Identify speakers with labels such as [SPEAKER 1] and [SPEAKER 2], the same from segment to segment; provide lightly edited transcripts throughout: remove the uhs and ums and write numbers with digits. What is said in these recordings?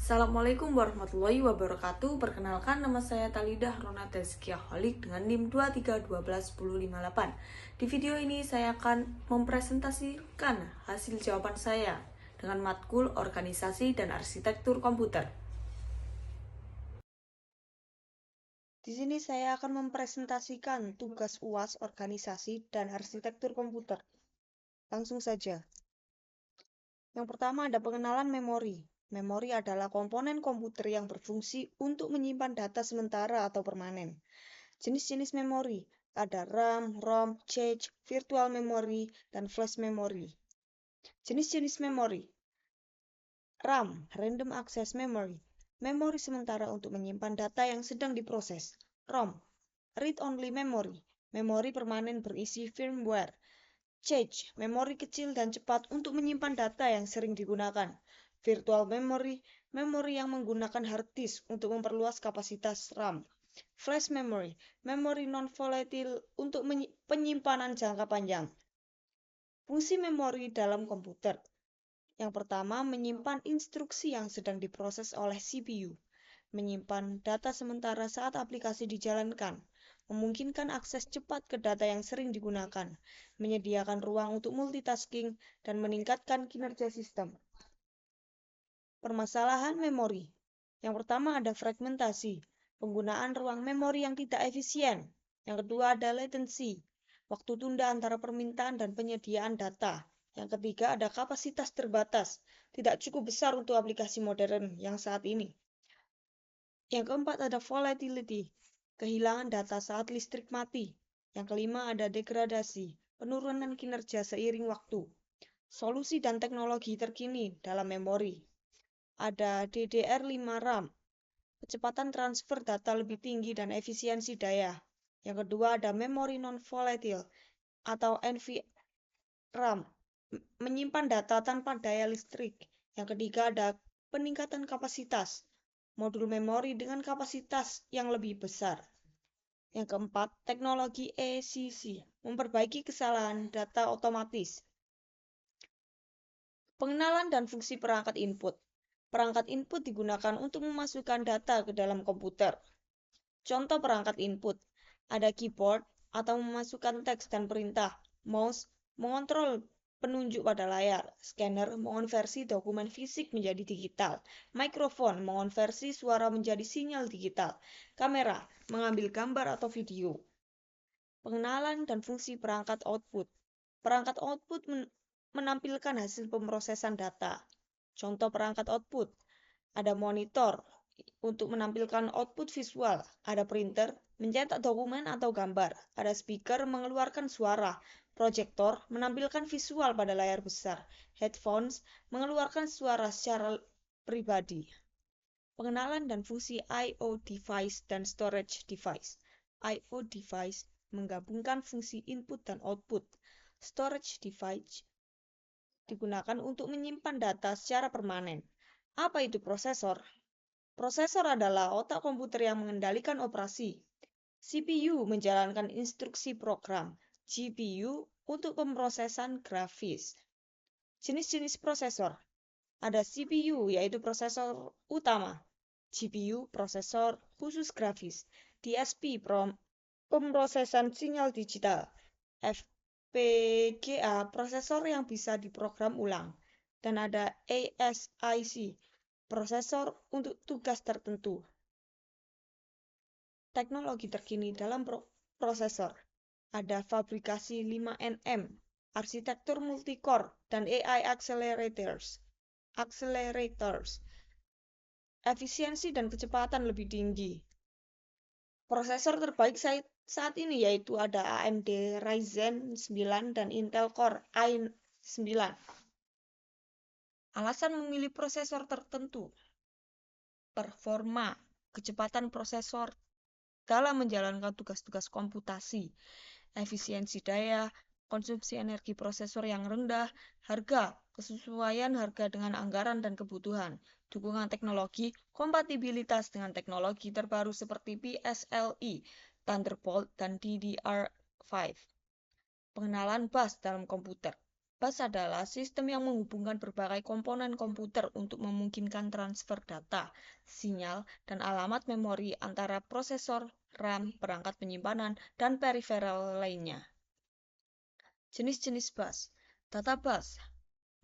[SPEAKER 1] Assalamualaikum warahmatullahi wabarakatuh. Perkenalkan, nama saya Talidah Ronateskia Holik dengan NIM 23121058. Di video ini saya akan mempresentasikan hasil jawaban saya dengan matkul organisasi dan arsitektur komputer. Di sini saya akan mempresentasikan tugas UAS organisasi dan arsitektur komputer. Langsung saja. Yang pertama ada pengenalan memori. Memori adalah komponen komputer yang berfungsi untuk menyimpan data sementara atau permanen. Jenis-jenis memori ada RAM, ROM, cache, virtual memory, dan flash memory. Jenis-jenis memori. RAM, Random Access Memory, memori sementara untuk menyimpan data yang sedang diproses. ROM, Read-Only Memory, memori permanen berisi firmware. Cache, memori kecil dan cepat untuk menyimpan data yang sering digunakan. Virtual memory, memori yang menggunakan hard disk untuk memperluas kapasitas RAM. Flash memory, memori non-volatile untuk penyimpanan jangka panjang. Fungsi memori dalam komputer. Yang pertama, menyimpan instruksi yang sedang diproses oleh CPU. Menyimpan data sementara saat aplikasi dijalankan. Memungkinkan akses cepat ke data yang sering digunakan, menyediakan ruang untuk multitasking, dan meningkatkan kinerja sistem. Permasalahan memori. Yang pertama ada fragmentasi, penggunaan ruang memori yang tidak efisien. Yang kedua ada latency, waktu tunda antara permintaan dan penyediaan data. Yang ketiga ada kapasitas terbatas, tidak cukup besar untuk aplikasi modern yang saat ini. Yang keempat ada volatility, kehilangan data saat listrik mati. Yang kelima ada degradasi, penurunan kinerja seiring waktu. Solusi dan teknologi terkini dalam memori. Ada DDR5 RAM, kecepatan transfer data lebih tinggi dan efisiensi daya. Yang kedua ada memori non-volatile atau NVRAM, menyimpan data tanpa daya listrik. Yang ketiga ada peningkatan kapasitas, modul memori dengan kapasitas yang lebih besar. Yang keempat, teknologi ACC, memperbaiki kesalahan data otomatis. Pengenalan dan fungsi perangkat input. Perangkat input digunakan untuk memasukkan data ke dalam komputer. Contoh perangkat input, ada keyboard atau memasukkan teks dan perintah, mouse, mengontrol penunjuk pada layar, scanner, mengonversi dokumen fisik menjadi digital, mikrofon, mengonversi suara menjadi sinyal digital, kamera, mengambil gambar atau video. Pengenalan dan fungsi perangkat output. Perangkat output menampilkan hasil pemrosesan data. Contoh perangkat output, ada monitor untuk menampilkan output visual, ada printer, mencetak dokumen atau gambar, ada speaker mengeluarkan suara, proyektor menampilkan visual pada layar besar, headphones mengeluarkan suara secara pribadi. Pengenalan dan fungsi I/O device dan storage device. I/O device menggabungkan fungsi input dan output. Storage device digunakan untuk menyimpan data secara permanen. Apa itu prosesor? Prosesor adalah otak komputer yang mengendalikan operasi. CPU menjalankan instruksi program. GPU untuk pemrosesan grafis. Jenis-jenis prosesor. Ada CPU yaitu prosesor utama. GPU prosesor khusus grafis. DSP pemrosesan sinyal digital. FPGA prosesor yang bisa diprogram ulang. Dan ada ASIC prosesor untuk tugas tertentu. Teknologi terkini dalam prosesor. Ada fabrikasi 5nm, arsitektur multicore, dan AI accelerators. Efisiensi dan kecepatan lebih tinggi. Prosesor terbaik saat ini yaitu ada AMD Ryzen 9 dan Intel Core i9. Alasan memilih prosesor tertentu. Performa, kecepatan prosesor dalam menjalankan tugas-tugas komputasi, efisiensi daya, konsumsi energi prosesor yang rendah, harga, kesesuaian harga dengan anggaran dan kebutuhan, dukungan teknologi, kompatibilitas dengan teknologi terbaru seperti PSLE, Thunderbolt, dan DDR5. Pengenalan bus dalam komputer. Bus adalah sistem yang menghubungkan berbagai komponen komputer untuk memungkinkan transfer data, sinyal, dan alamat memori antara prosesor, RAM, perangkat penyimpanan, dan periferal lainnya. Jenis-jenis bus. Data bus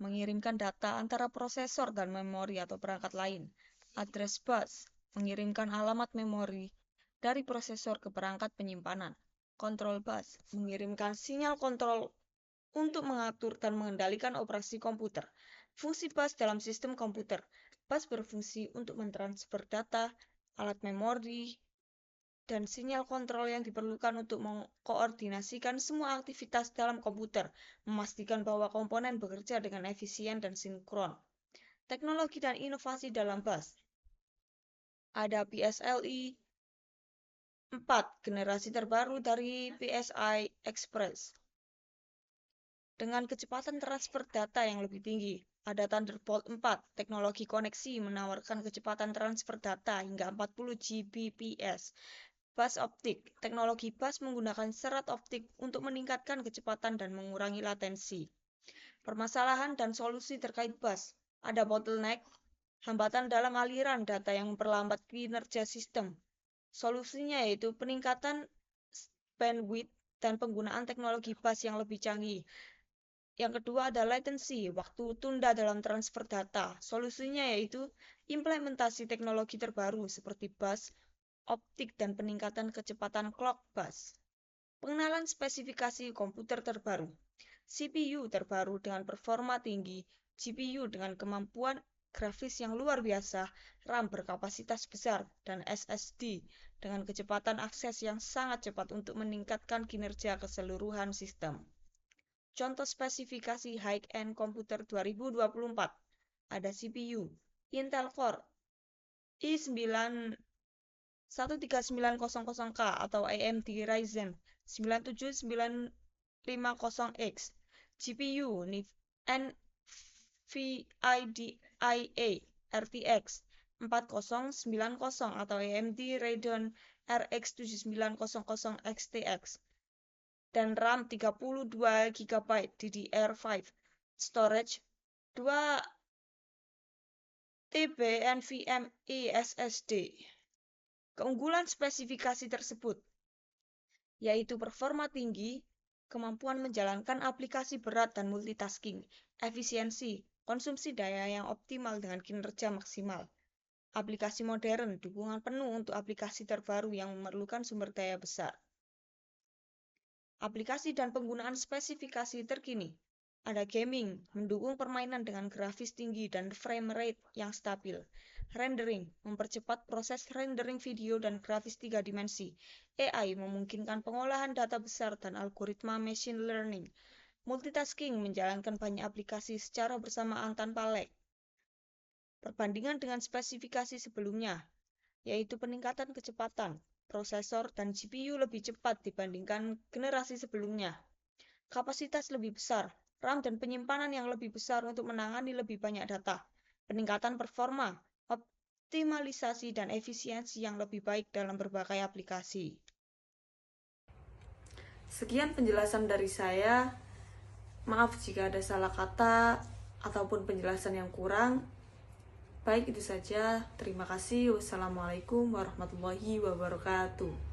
[SPEAKER 1] mengirimkan data antara prosesor dan memori atau perangkat lain. Address bus mengirimkan alamat memori dari prosesor ke perangkat penyimpanan. Control bus mengirimkan sinyal kontrol untuk mengatur dan mengendalikan operasi komputer. Fungsi bus dalam sistem komputer. Bus berfungsi untuk mentransfer data, alat memori, dan sinyal kontrol yang diperlukan untuk mengkoordinasikan semua aktivitas dalam komputer, memastikan bahwa komponen bekerja dengan efisien dan sinkron. Teknologi dan inovasi dalam bus. Ada PSLI 4, generasi terbaru dari PCI Express. Dengan kecepatan transfer data yang lebih tinggi, ada Thunderbolt 4, teknologi koneksi menawarkan kecepatan transfer data hingga 40 Gbps. Bus optik, teknologi bus menggunakan serat optik untuk meningkatkan kecepatan dan mengurangi latensi. Permasalahan dan solusi terkait bus. Ada bottleneck, hambatan dalam aliran data yang memperlambat kinerja sistem. Solusinya yaitu peningkatan bandwidth dan penggunaan teknologi bus yang lebih canggih. Yang kedua ada latency, waktu tunda dalam transfer data. Solusinya yaitu implementasi teknologi terbaru seperti bus optik dan peningkatan kecepatan clock bus. Pengenalan spesifikasi komputer terbaru. CPU terbaru dengan performa tinggi, GPU dengan kemampuan grafis yang luar biasa, RAM berkapasitas besar, dan SSD dengan kecepatan akses yang sangat cepat untuk meningkatkan kinerja keseluruhan sistem. Contoh spesifikasi high-end komputer 2024. Ada CPU Intel Core i9 13900K atau AMD Ryzen 9750X, GPU NVIDIA RTX 4090 atau AMD Radeon RX 7900 XTX, dan RAM 32 GB DDR5, storage 2 TB NVMe SSD. Keunggulan spesifikasi tersebut yaitu performa tinggi, kemampuan menjalankan aplikasi berat dan multitasking, efisiensi, konsumsi daya yang optimal dengan kinerja maksimal. Aplikasi modern, dukungan penuh untuk aplikasi terbaru yang memerlukan sumber daya besar. Aplikasi dan penggunaan spesifikasi terkini. Ada gaming, mendukung permainan dengan grafis tinggi dan frame rate yang stabil. Rendering, mempercepat proses rendering video dan grafis 3 dimensi. AI, memungkinkan pengolahan data besar dan algoritma machine learning. Multitasking, menjalankan banyak aplikasi secara bersamaan tanpa lag. Perbandingan dengan spesifikasi sebelumnya, yaitu peningkatan kecepatan, prosesor dan GPU lebih cepat dibandingkan generasi sebelumnya. Kapasitas lebih besar, RAM dan penyimpanan yang lebih besar untuk menangani lebih banyak data. Peningkatan performa, optimalisasi dan efisiensi yang lebih baik dalam berbagai aplikasi. Sekian penjelasan dari saya. Maaf jika ada salah kata ataupun penjelasan yang kurang. Baik, itu saja. Terima kasih. Wassalamualaikum warahmatullahi wabarakatuh.